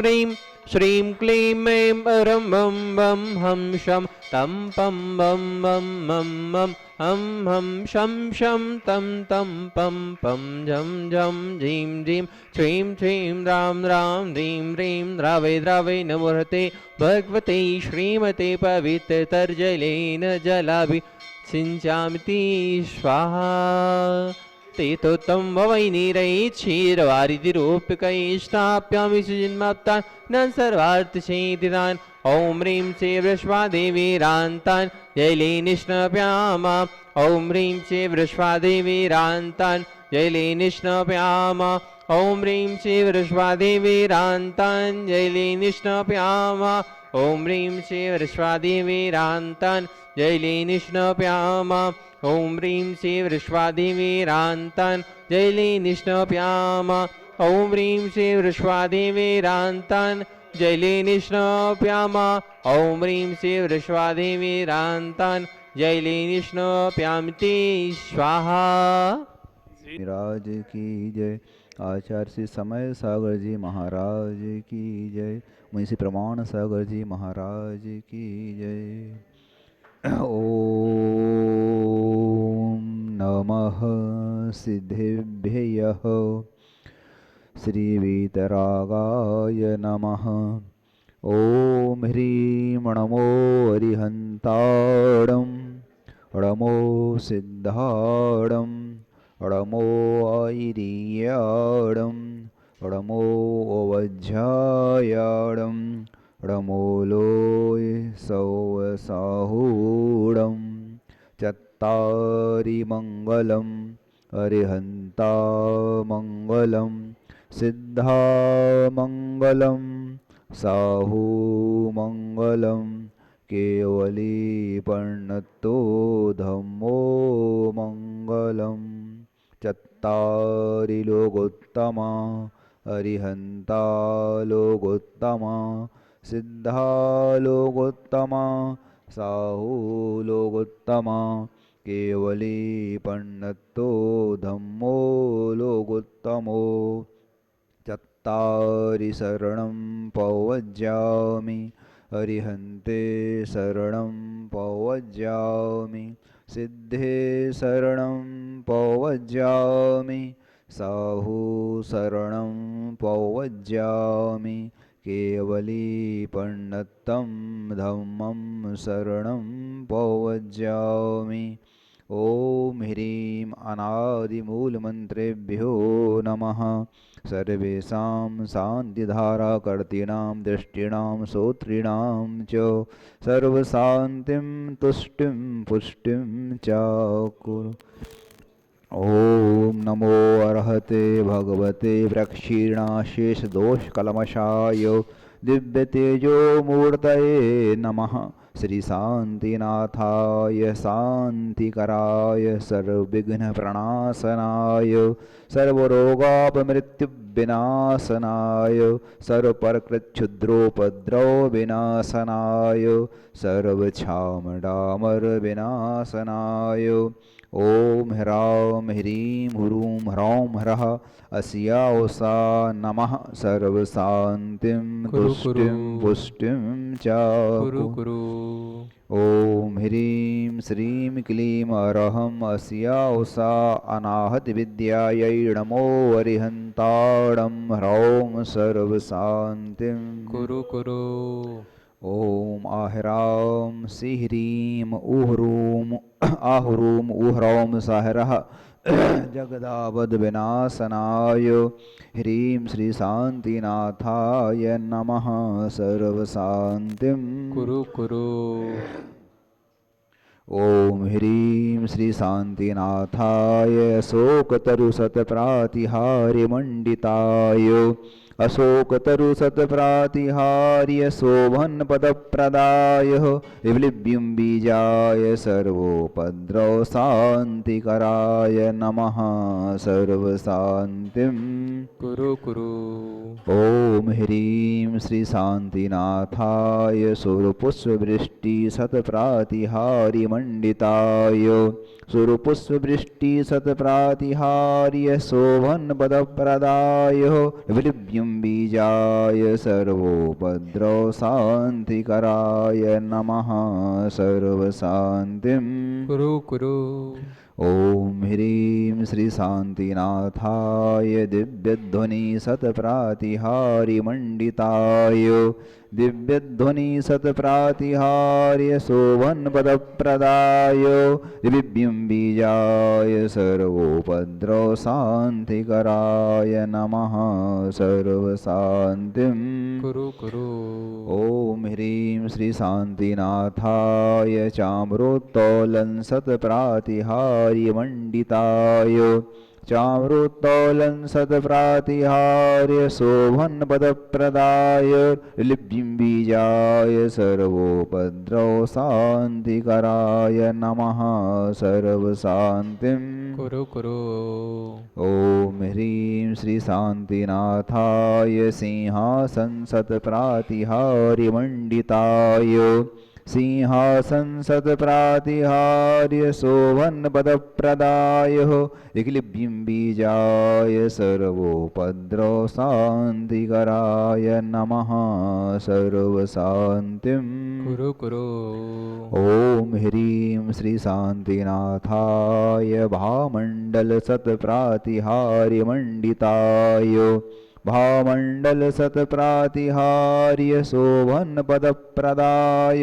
ह्रीं श्रीं क्लीं ऐं परं बं बं हं शं तं पं बं बं मं मं हं हं शं शं तं तं पं पं झं झं झीं झीं श्रीं श्रीं रां रां ह्रीं ह्रीं द्रावै द्रावै नमोहते भगवते श्रीमते पवित्रतर्जलेन जलाभि सिञ्चामिति स्वाहा तेतोत्तम वैनीरैक्षीरवारिधिरूप्यकैष्टाप्यामि सुजन्माप्तान् न सर्वार्थसेदितान् ॐ ह्रीं श्री वृष्वादेवीरान्तान् जयलेनिष्णप्यामा ॐ ह्रीं श्री वृष्वादेवीरान्तान् जयलेनिष्णप्यामा ॐ ह्रीं श्री वृष्वादेवीरान्तान् जयलेनिष्णप्यामा ॐ ह्रीं श्री वृष्वादेवीरान्तान् जयलेनिष्णप्यामा ॐ ह्रीं श्री वृष्वादेवीरान्तान् जयलेनिष्णप्यामा ॐ ह्रीं श्री वृष्वादेवीरान्तान् जयलेनिष्णप्यामा ॐ ह्रीं श्री वृष्वादेवीरान्तान् जयलेनिष्णप्यामिति स्वाहा। राज की जय। आचार्य श्री समय सागर जी महाराज की जय। मुंशी प्रमाण सागर जी महाराज की जय। ओम नमः सिद्धेभ्यः श्री वीतरागाय नमः। ओम ह्रीं नमो अरिहन्ताडं नमो सिद्धाडं नमो ऐरियाडं नमो अवज्झायाडं नमो लोय सौसाहूडं चत्तारि मङ्गलम् अरिहन्ता मङ्गलं सिद्धा मङ्गलं साहू मङ्गलं केवली पर्णतो धम्मो मङ्गलं चत्तारि लोकोत्तमा अरिहन्ता लोकोत्तमा सिद्धा लोकोत्तमा साहू लोकोत्तमा केवली पर्णतो धम्मो लोकोत्तमो चत्तारि शरणं पवज्जामि अरिहन्ते शरणं पवज्जामि सिद्धे शरणं पवज्जामि साहू शरणं पवज्जामि केवली पर्णतं धम्मं शरणं पवज्जामि। ॐ ह्रीं अनादिमूलमन्त्रेभ्यो नमः। सर्वेषां शान्तिधाराकर्तॄणां दृष्टीणां श्रोतॄणां च सर्वशान्तिं तुष्टिं पुष्टिं च कुरु। ॐ नमो अर्हते भगवते प्रक्षीणाशेषदोषकल्मषाय दिव्यतेजोमूर्तये नमः। श्री शान्तिनाथाय शान्तिकराय सर्वविघ्नप्रणाशनाय सर्वरोगापमृत्युविनाशनाय सर्वप्रकृच्छुद्रोपद्रवविनाशनाय सर्वक्षामडामरविनाशनाय ॐ ह्रां ह्रीं ह्रूं ह्रौं ह्रः अस्यावसा नमः। सर्वशान्तिं तुष्टिं पुष्टिं च कुरु। ॐ ह्रीं श्रीं क्लीं अरहं अस्यावसा अनाहतविद्यायै नमो अरिहन्ताडं ह्रौं सर्वशान्तिं कुरु। ॐ आह्रां सिह्रीं उह्रूं आहुरूं उह्रौं सहरः जगदावद्विनाशनाय ह्रीं श्री शान्तिनाथाय नमः। सर्वशान्तिं कुरु। ॐ ह्रीं श्री शान्तिनाथाय अशोकतरुशतप्रातिहार्यमण्डिताय अशोकतरुशतप्रातिहार्य शोभनपदप्रदाय विप्लव्यं बीजाय सर्वोपद्रवशान्तिकराय नमः। सर्वशान्तिं कुरु। ॐ ह्रीं श्री शान्तिनाथाय सुरपुष्पवृष्टिशतप्रातिहार्यमण्डिताय सुरपुष्पवृष्टिशतप्रातिहार्य शोभनपदप्रदाय विप्लव्यं ऋलिभ्युं बीजाय सर्वोपद्रव शान्तिकराय नमः सर्वशान्तिं कुरु कुरु ॐ ह्रीं श्री शान्तिनाथाय दिव्यध्वनि सत्प्रातिहार्यमण्डिताय दिव्यध्वनि सत्प्रातिहार्य शोभनपदप्रदाय ऋलिभ्युं बीजाय सर्वोपद्रव शान्तिकराय नमः सर्वशान्तिं कुरु कुरु ॐ ह्रीं श्री शान्तिनाथाय चाम्रोत्तोलं सत्प्रातिहार्यमण्डिताय चाम्रोत्तोलं सत्प्रातिहार्य शोभनपदप्रदाय ऋलिभ्युं बीजाय सर्वोपद्रव शान्तिकराय नमः सर्वशान्तिं कुरु कुरु ॐ ह्रीं श्री शान्तिनाथाय सिंहासन सत्प्रातिहार्यमण्डिताय सिंहासन सत्प्रातिहार्य शोभनपदप्रदाय ऋलिभ्युं बीजाय सर्वोपद्रव शान्तिकराय नमः सर्वशान्तिं कुरु कुरु ॐ ह्रीं श्री शान्तिनाथाय भामण्डल सत्प्रातिहार्यमण्डिताय भामण्डल सत्प्रातिहार्य शोभनपदप्रदाय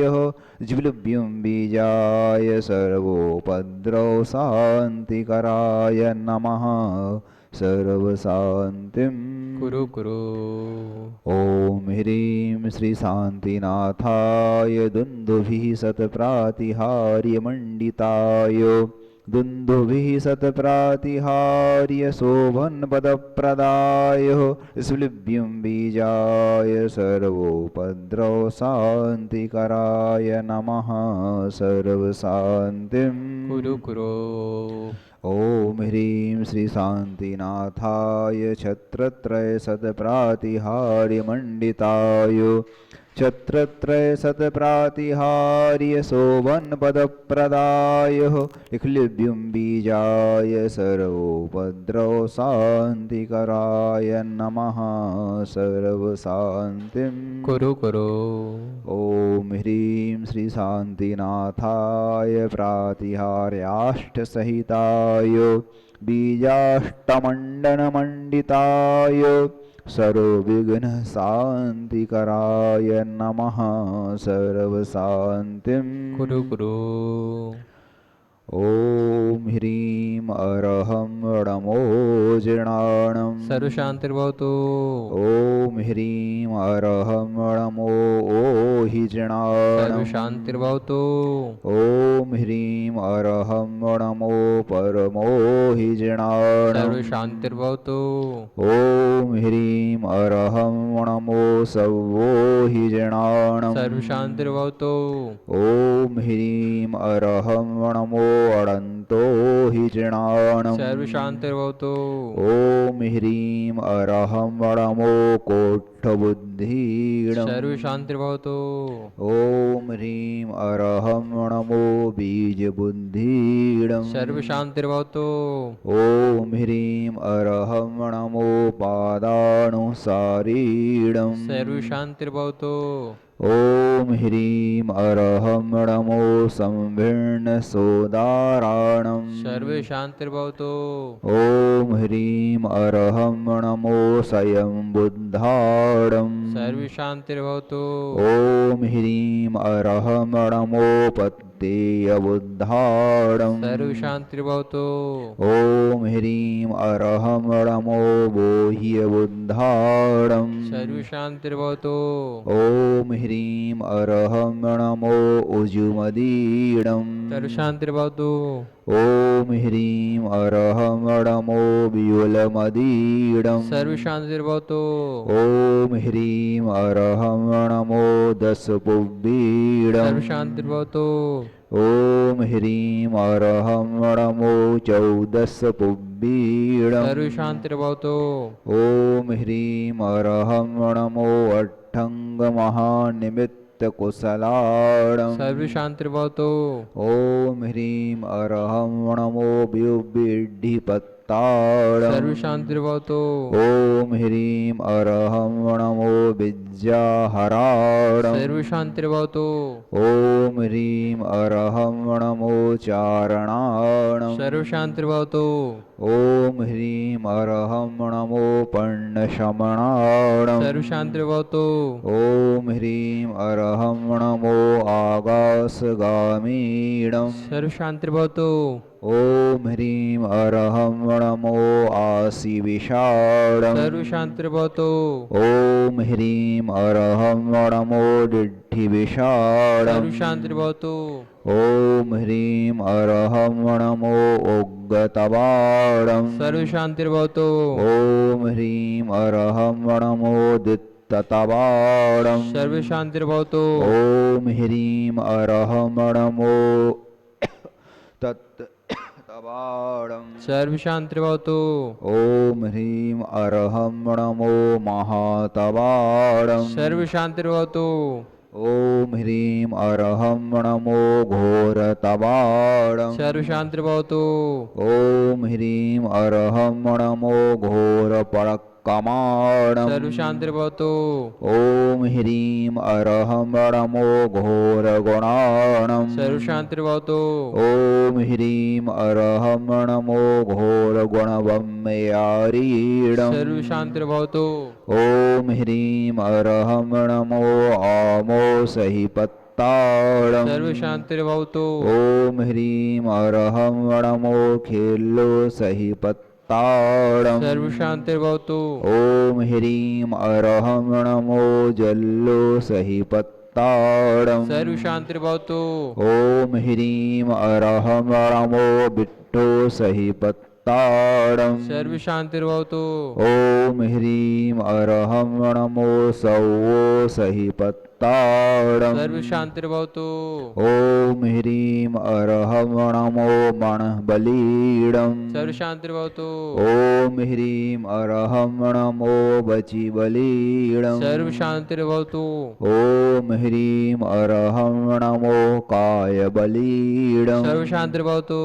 ऋलिभ्युं बीजाय सर्वोपद्रव शान्तिकराय नमः सर्वशान्तिं कुरु कुरु ॐ ह्रीं श्री शान्तिनाथाय दुन्दुभिः सत्प्रातिहार्यमण्डिताय दुन्दुभिः सत्प्रातिहार्य शोभनपदप्रदाय ऋलिभ्युं बीजाय सर्वोपद्रव शान्तिकराय नमः सर्वशान्तिं कुरु कुरु ॐ ह्रीं श्री शान्तिनाथाय छत्रत्रय सत्प्रातिहार्यमण्डिताय छत्रत्रय सत्प्रातिहार्य शोभनपदप्रदाय ऋलिभ्युं बीजाय सर्वोपद्रव शान्तिकराय नमः सर्वशान्तिं कुरु कुरु ॐ ह्रीं श्री शान्तिनाथाय प्रातिहार्याष्टसहिताय बीजाष्टमण्डनमण्डिताय सर्वविघ्नशान्तिकराय नमः सर्वशान्तिं कुरु कुरु ॐ ह्रीं अरहं नमो जिणाणं सर्वशान्तिर्भवतु ॐ ह्रीं अरहं नमो ओहि जिणाणं सर्वशान्तिर्भवतु ॐ ह्रीं अरहं नमो परमोहि जिणाणं सर्वशान्तिर्भवतु ॐ ह्रीं अरहं नमो सवोहि जिणाणं सर्वशान्तिर्भवतु ॐ ह्रीं अरहं नमो अडन्तो हि जिणाणं सर्वशान्तिर्भवतु ॐ ह्रीं अरहं नमो कोट्ठबुद्धिणं सर्वशान्तिर्भवतु ॐ ह्रीं अरहं नमो बीजबुद्धिणं सर्वशान्तिर्भवतु ॐ ह्रीं अरहं नमो पादानुसारीणं सर्वशान्तिर्भवतु ॐ ह्रीं अरहं नमो संवीर्णसोदाराणं सर्वशान्तिर्भवतु ॐ ह्रीं अरहं नमो स्वयंबुद्धाणं सर्वशान्तिर्भवतु ॐ ह्रीं अरहं नमो पत्तेयबुद्धाणं सर्वशान्तिर्भवतु ॐ ह्रीं अरहं नमो बोह्यबुद्धाणं सर्वशान्तिर्भवतु ॐ ह्रीं अरहं नमो उजुमदीणं सर्वशान्तिर्भवतु ॐ ह्रीं अरहं नमो व्युलमदीणं सर्वशान्तिर्भवतु ॐ ह्रीं अरहं नमो दशपुब्बीडं सर्वशान्तिर्भवतु ॐ ह्रीं अरहं नमो चौदशपुब्बीडं सर्वशान्तिर्भवतु ॐ ह्रीं अरहं नमो अट्ठङ्गमहानिमित्तकुशलाणं सर्वशान्तिर्भवतु ॐ ह्रीं अरहं नमो विबिड्ढिपत् पत्ताळं सर्व शांतिर्भवतु ॐ ह्रीं अरहं नमो विद्याहराणं सर्व शांतिर्भवतु ॐ ह्रीं अरहं नमो चारणाणं सर्व शांतिर्भवतु ॐ ह्रीं अरहं नमो पण्डशमणाणं सर्व शांतिर्भवतु ॐ ह्रीं अरहं नमो आकाशगामीणं सर्व शांतिर्भवतु ॐ ह्रीं अरहं नमो आसिविशाळं सर्व शांतिर्भवतु ॐ ह्रीं अरहं नमो डिड्ढिविशाळं सर्व शांतिर्भवतु ॐ ह्रीं अरहं नमो उग्गतबाणं सर्व शांतिर्भवतु ॐ ह्रीं अरहं नमो दित्ततबाणं सर्व शांतिर्भवतु ॐ ह्रीं अरहं नमो तत्तबाणं सर्व शांतिर्भवतु ॐ ह्रीं अरहं नमो महातबाणं सर्व शांतिर्भवतु ॐ ह्रीं अरहं नमो घोरतबाणं सर्व शांतिर्भवतु ॐ ह्रीं अरहं नमो घोरपरक्कमाणं सर्व शांतिर्भवतु ॐ ह्रीं अरहं नमो घोरगुणाणं सर्व शांतिर्भवतु ॐ ह्रीं अरहं नमो घोरगुणवम्मयारीणं सर्व शांतिर्भवतु ॐ ह्रीं अरहं नमो आमोसहिपत्ताळं सर्व शांतिर्भवतु ॐ ह्रीं अरहं नमो खेल्लोसहिपत्ताळं सर्व शांतिर्भवतु ॐ ह्रीं अरहं नमो जल्लोसहिपत्ताळं सर्व शांतिर्भवतु ॐ ह्रीं अरहं नमो बिट्ठोसहिपत्ताळं सर्व शांतिर्भवतु ॐ ह्रीं अरहं नमो सौवोसहिपत्ताळं सर्व शांतिर्भवतु ॐ ह्रीं अरहं नमो मणबलीडं सर्व शांतिर्भवतु ॐ ह्रीं अरहं नमो वचिबलीडं सर्व शांतिर्भवतु ॐ ह्रीं अरहं नमो कायबलीडं सर्व शांतिर्भवतु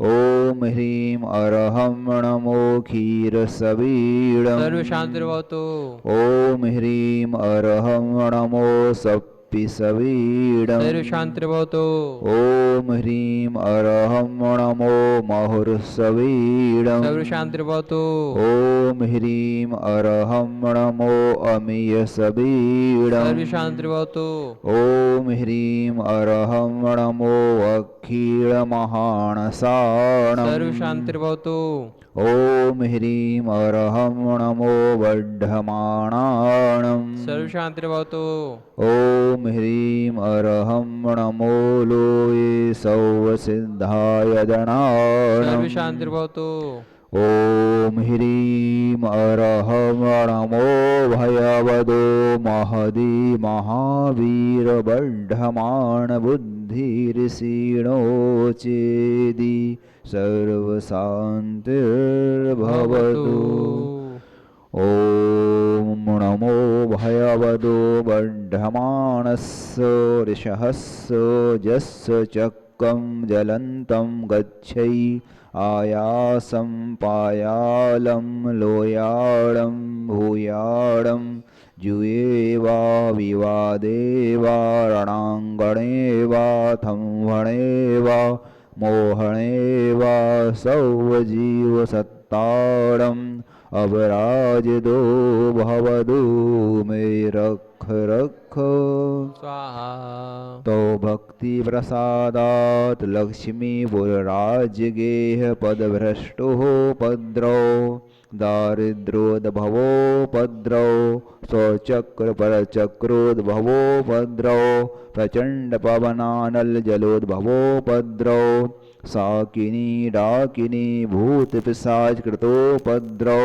ॐ ह्रीं अरहं नमो क्षीरसवीडं सर्व शांतिर्भवतु ॐ ह्रीं अरहं नमो सप्पिसवीडं सर्व शांतिर्भवतु ॐ ह्रीं अरहं नमो महुर्सवीडं सर्व शांतिर्भवतु ॐ ह्रीं अरहं नमो अमीयसवीडं सर्व शांतिर्भवतु ॐ ह्रीं अरहं नमो अखिलमहानसाणं सर्व शांतिर्भवतु ॐ ह्रीं अरहं नमो वर्धमाणाणं सर्व शांतिर्भवतु ॐ ह्रीं अरहं नमो लोये सौवसिद्धाय सर्व दणाणं शांतिर्भवतु ॐ ह्रीं अरहं नमो भयवदो महदी महावीरबड्ढमाणबुद्धिर्षीणो चेदि सर्वशान्तिर्भवतु ॐ नमो भयवदो बड्ढमाणस्य ऋषहस्य यस्य चक्रं जलन्तं गच्छै आयासं पायालं लोयाळं भूयाळं जुये वा विवादे वा रणाङ्गणे वा थंभणे वा मोहणे वा सौवजीवसत्तारम् अवराजदो भवदो मे रक्ष रक्ष स्वाहा तो भक्ति प्रसादात् लक्ष्मीपुरराजगेह पदभ्रष्टो पद्रौ दारिद्र्योद्भवो पद्रौ स्वचक्रपरचक्रोद्भवो पद्रौ प्रचण्डपवनानलजलोद्भवो पद्रौ साकिनी डाकिनी भूतपिशाचकृतोपद्रौ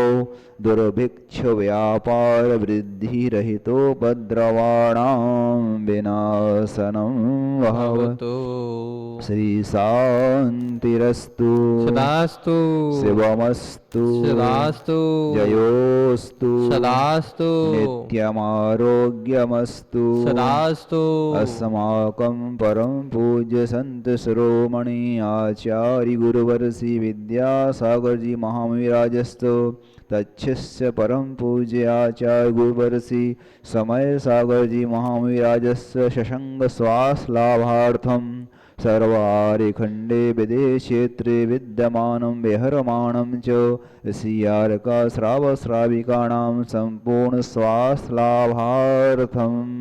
दुर्भिक्षव्यापारवृद्धिरहितोपद्रवाणां विनाशनं भवतु श्रीशान्तिरस्तु सदास्तु शिवमस्तु सदास्तु जयोस्तु सदास्तु नित्यमारोग्यमस्तु सदास्तु अस्माकं परम पूज्य संत शिरोमणि आचार्य गुरुवर्षि विद्यासागर जी महाविराजस्तो तच्छिष्य परम पूज्य आचार्य गुरुवर्षि समय सागर जी महाविराजस्य शशंग श्वास लाभार्थम सर्वारि खंडे विदेशेत्रे विद्यमानं विहरमाणं च सियारका श्राव श्राविकाणां संपूर्ण श्वास लाभार्थम।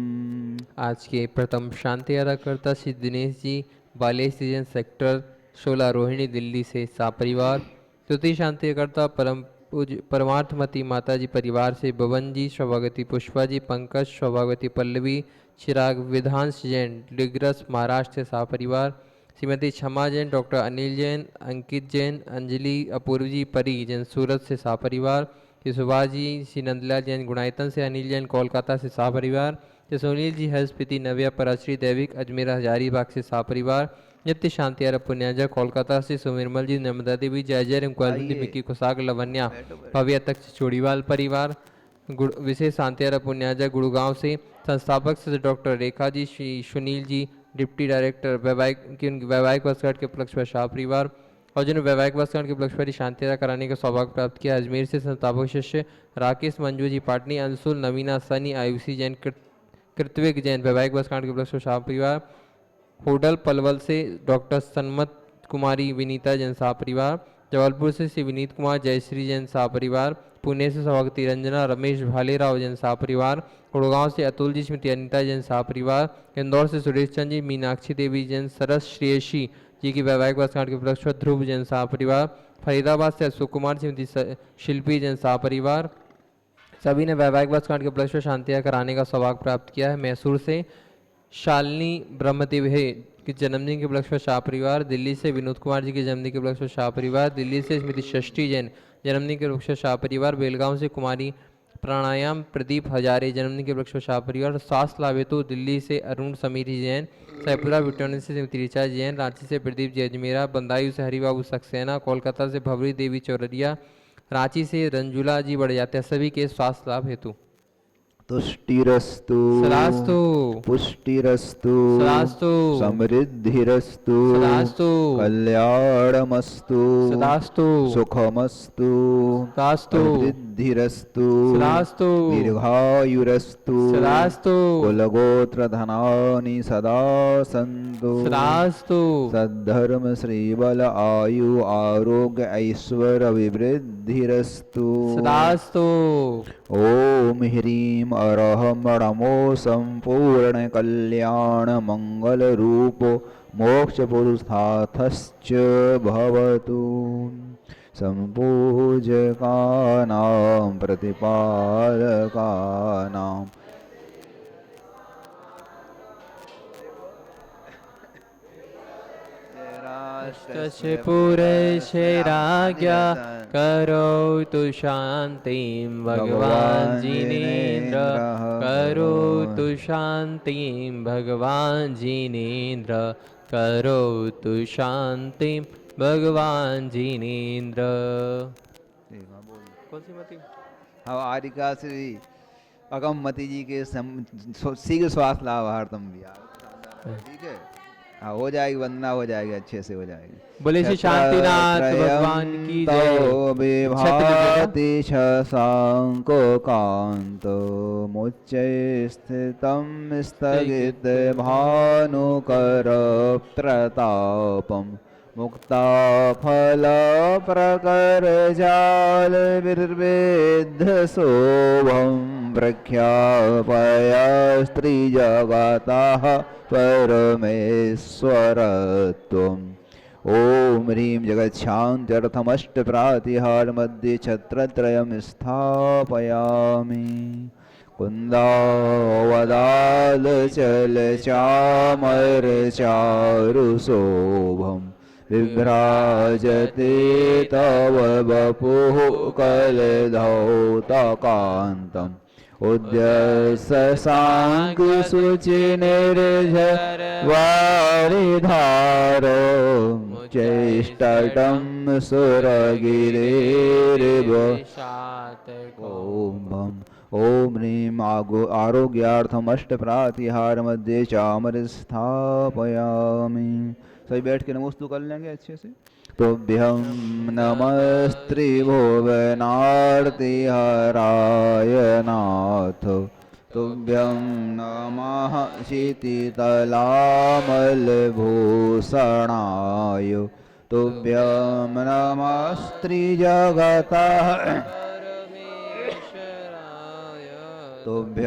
आज के प्रथम शांति अदाकर्ता श्री दिनेश जी बाले सीजन सेक्टर 16 रोहिणी दिल्ली से सापरिवार। द्वितीय शांति अदाकर्ता परम पूज्य परमार्थमती माता जी परिवार से भवन जी, सौभागवती पुष्पा जी, पंकज, सौभागवती पल्लवी, चिराग विधांश जैन डिग्रस महाराष्ट्र से सापरिवार। श्रीमती क्षमा जैन, डॉक्टर अनिल जैन, अंकित जैन, अंजलि अपूर्व जी परी जैन सूरत से सापरिवार। श्री सुभाष जी, श्री नंदलाल जैन गुणायतन से, अनिल जैन कोलकाता से सापरिवार। श्री सुनील जी हर्षप्रीति नव्या पराश्री दैविक अजमेर हजारीबाग से सापरिवार। नित्य शांति आर पुण्याजा कोलकाता से, सुमिरमल जी, नर्मदा देवी, जय जय रिमकुआलदी, मिक्की कुसाग, लवन्या भव्य तक चोड़ीवाल परिवार। विशेष शांति आर पुण्याजा गुड़गांव से। संस्थापक से doctor Rekha ji, Shri Sunil ji deputy director वैवाहिक वर्षगांठ के उपलक्ष्य पर शाह परिवार। और जिन्होंने वैवाहिक वर्षगांठ के उपलक्ष्य पर शांति कराने का सौभाग्य प्राप्त किया, अजमेर से संस्थापक शिष्य राकेश मंजू जी पाटनी, अंशुल, नवीना, सनी, आयुषी जैन, कृत्विक जैन वैवाहिक वर्षगांठ के उपलक्ष्य पर शाह परिवार। होडल पलवल से डॉक्टर सन्मत कुमारी विनीता जैन शाह परिवार। जबलपुर से श्री विनीत कुमार जयश्री जैन शाह परिवार। पुणे से सौभागवती रंजना, रमेश भालेराव जैन शाह परिवार। गुड़गांव से अतुल जी, स्मृति अनिता जैन शाह परिवार। इंदौर से सुरेश चंद जी, मीनाक्षी देवी जैन, सरस श्रेयसी जी की वैवाहिक वर्षगांठ के उपलक्ष्य पर ध्रुव जैन शाह परिवार। फरीदाबाद से अशोक कुमार, श्रीमती शिल्पी जैन शाह परिवार। सभी ने वैवाहिक वर्षगांठ के उपलक्ष्य पर शांतियाँ कराने का सौभाग्य प्राप्त किया है। मैसूर से शालिनी ब्रह्मदेवे के जन्मदिन के उपलक्ष्य पर शाह परिवार। दिल्ली से विनोद कुमार जी के जन्मदिन के उपलक्ष्य पर शाह परिवार। दिल्ली से स्मृति षष्ठी जैन जन्मदिन के उपलक्ष्य पर शाह परिवार। बेलगांव से कुमारी प्राणायाम प्रदीप हजारे जन्मदिन के उपलक्ष्य पर शाह परिवार। स्वास्थ्य लाभ हेतु दिल्ली से अरुण समीरी जैन। सैपुरा विटोनी से श्रीमती ऋचा जैन। रांची से प्रदीप जी अजमेरा। बंदायू से हरिबाबू सक्सेना। कोलकाता से भवरी देवी चौररिया। रांची से रंजुला जी बढ़ जाते हैं। सभी के स्वास्थ्य लाभ हेतु तुष्टिरस्तु सदास्तु पुष्टिरस्तु सदास्तु समृद्धिरस्तु सदास्तु कल्याणमस्तु सदास्तु सुखमस्तु सदास्तु वृद्धिरस्तु सदास्तु दीर्घायुरस्तु सदास्तु कुलगोत्रधनानि सदा सन्तु सदास्तु सद्धर्म श्रीबल आयु आरोग्य ऐश्वर्य विवृद्धिरस्तु सदास्तु। ओम ह्रीं अरहं नमो संपूर्ण कल्याण मंगल रूपो मोक्ष पुरुषार्थश्च भवतु। संपूजकानां प्रतिपालकानां राष्ट्रस्य पुरस्य राज्ञा करोतु शान्तिं भगवान् जिनेन्द्र करोतु शान्तिं भगवान् जिनेन्द्र करोतु शान्तिं भगवान जिनेन्द्र। कौन सी मती? हाँ, आरिका श्री अगममती जी के शीघ्र स्वास्थ्य लाभार्थम भी ठीक है। हाँ, हो जाएगी, वंदना हो जाएगी, अच्छे से हो जाएगी। बोले श्री शांतिनाथ भगवान की जय। विभाति शशांको कांतो मुच्चे स्थितं स्थगित भानुकर प्रतापम मुक्ता फल प्रकर जाल विर्वेद शोभं प्रख्यापय स्त्री जगतः परमेश्वरत्वम्। ओम ह्रीं जगच्छान्त्यर्थमष्ट प्रातिहार मध्ये छत्रत्रयं स्थापयामि। कुन्दावदाल चल चामर चारुशोभम् विभ्राजते तव वपुः कलधौतकान्तम्। उद्यसाङ्ग शुचिनिर्झर वारिधारो चेष्टं सुरगिरेर्व। ओम ॐ ह्रीं आरोग्यार्थमष्टप्रातिहार मध्ये चामर स्थापयामि। सभी बैठ के नमोस्तु कर लेंगे अच्छे से। तुभ्यं नमस्त्रिभुवनार्तिहराय नाथ। तुभ्यं नमः शीतितलामलभूषणाय। तुभ्यं नमस्त्रिजगतः। तुभ्यं